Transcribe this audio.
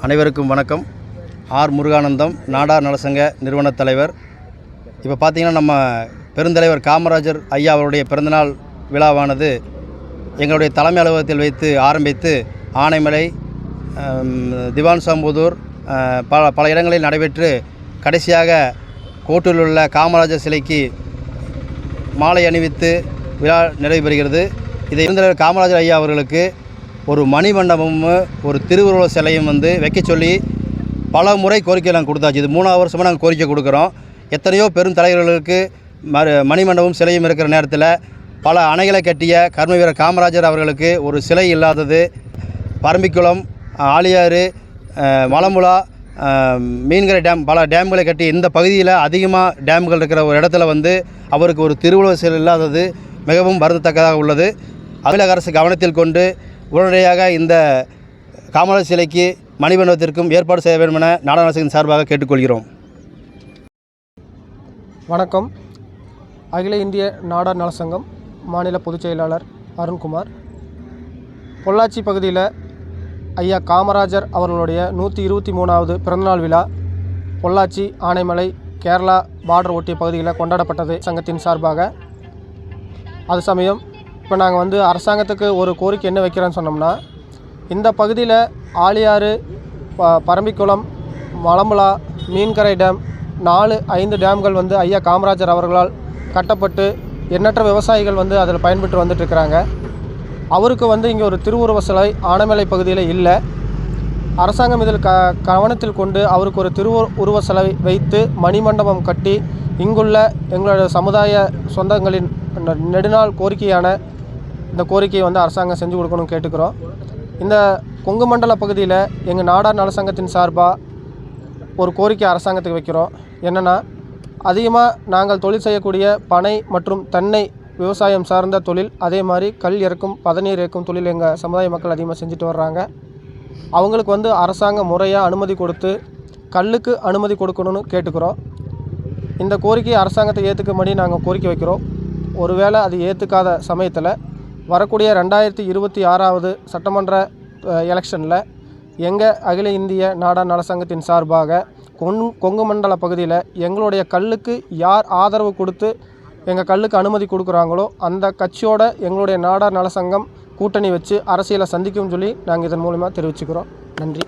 அனைவருக்கும் வணக்கம். ஆர் முருகானந்தம், நாடார் நலசங்க நிறுவனத் தலைவர். இப்போ பார்த்திங்கன்னா நம்ம பெருந்தலைவர் காமராஜர் ஐயா அவருடைய பிறந்தநாள் விழாவானது எங்களுடைய தலைமை அலுவலகத்தில் வைத்து ஆரம்பித்து ஆனைமலை, திவான்சாம்புதூர் பல இடங்களில் நடைபெற்று கடைசியாக கோட்டூரில் உள்ள காமராஜர் சிலைக்கு மாலை அணிவித்து விழா நிறைவு பெறுகிறது. இதை பெருந்தலைவர் காமராஜர் ஐயா அவர்களுக்கு ஒரு மணிமண்டபமும் ஒரு திருவுருவ சிலையும் வைக்க சொல்லி பல முறை கோரிக்கை நாங்கள் கொடுத்தாச்சு. இது 3வது வருஷமாக நாங்கள் கோரிக்கை கொடுக்குறோம். எத்தனையோ பெரும் தலைவர்களுக்கு மணிமண்டபம் சிலையும் இருக்கிற நேரத்தில் பல அணைகளை கட்டிய கர்ம வீரர் காமராஜர் அவர்களுக்கு ஒரு சிலை இல்லாதது. பரம்பிக்குளம், ஆழியாறு, மலம்புழா, மீன்கரை டேம், பல டேம்களை கட்டி இந்த பகுதியில் அதிகமாக டேம்கள் இருக்கிற ஒரு இடத்துல அவருக்கு ஒரு திருவுருவ சிலை இல்லாதது மிகவும் வருந்தத்தக்கதாக உள்ளது. தமிழக அரசு கவனத்தில் கொண்டு உடனடியாக இந்த காமராஜர் சிலைக்கு மணிமண்டபத்திற்கும் ஏற்பாடு செய்ய வேண்டும் என நாடார் நலசங்கத்தின் சார்பாக கேட்டுக்கொள்கிறோம். வணக்கம். அகில இந்திய நாடார் நலசங்கம் மாநில பொதுச் செயலாளர் அருண்குமார். பொள்ளாச்சி பகுதியில் ஐயா காமராஜர் அவர்களுடைய 123வது பிறந்தநாள் விழா பொள்ளாச்சி, ஆனைமலை, கேரளா பார்டர் ஒட்டிய பகுதியில் கொண்டாடப்பட்டது சங்கத்தின் சார்பாக. அது சமயம் இப்போ நாங்கள் அரசாங்கத்துக்கு ஒரு கோரிக்கை என்ன வைக்கிறோன்னு சொன்னோம்னா, இந்த பகுதியில் ஆழியாறு, பரம்பிக்குளம், மலம்புழா, மீன்கரை டேம், 4-5 டேம்கள் ஐயா காமராஜர் அவர்களால் கட்டப்பட்டு எண்ணற்ற விவசாயிகள் அதில் பயன்பெற்று வந்துட்டுருக்கிறாங்க. அவருக்கு இங்கே ஒரு திருவுருவ சிலை ஆனைமலை பகுதியில் இல்லை. அரசாங்கம் இதில் கவனத்தில் கொண்டு அவருக்கு ஒரு திருவுருவ சிலை வைத்து மணிமண்டபம் கட்டி இங்குள்ள எங்களோட சமுதாய சொந்தங்களின் நெடுநாள் கோரிக்கையான இந்த கோரிக்கையை அரசாங்கம் செஞ்சு கொடுக்கணும்னு கேட்டுக்கிறோம். இந்த கொங்கு மண்டல பகுதியில் எங்கள் நாடார் நலசங்கத்தின் சார்பாக ஒரு கோரிக்கை அரசாங்கத்துக்கு வைக்கிறோம். என்னென்னா, அதிகமாக நாங்கள் தொழில் செய்யக்கூடிய பனை மற்றும் தென்னை விவசாயம் சார்ந்த தொழில், அதே மாதிரி கல் இறக்கும், பதநீர் இறக்கும் தொழில் எங்கள் சமுதாய மக்கள் அதிகமாக செஞ்சுட்டு வர்றாங்க. அவங்களுக்கு அரசாங்கம் முறையாக அனுமதி கொடுத்து கல்லுக்கு அனுமதி கொடுக்கணும்னு கேட்டுக்கிறோம். இந்த கோரிக்கையை அரசாங்கத்தை ஏற்றுக்கும்படி நாங்கள் கோரிக்கை வைக்கிறோம். ஒருவேளை அது ஏற்றுக்காத சமயத்தில் வரக்கூடிய 2026வது சட்டமன்ற எலெக்ஷனில் எங்கள் அகில இந்திய நாடார் நலசங்கத்தின் சார்பாக கொங்கு மண்டல பகுதியில் எங்களுடைய கல்லுக்கு யார் ஆதரவு கொடுத்து எங்கள் கல்லுக்கு அனுமதி கொடுக்குறாங்களோ அந்த கட்சியோட எங்களுடைய நாடார் நலசங்கம் கூட்டணி வச்சு அரசியலை சந்திக்கும்னு சொல்லி நாங்கள் இதன் மூலமாக தெரிவிச்சுக்கிறோம். நன்றி.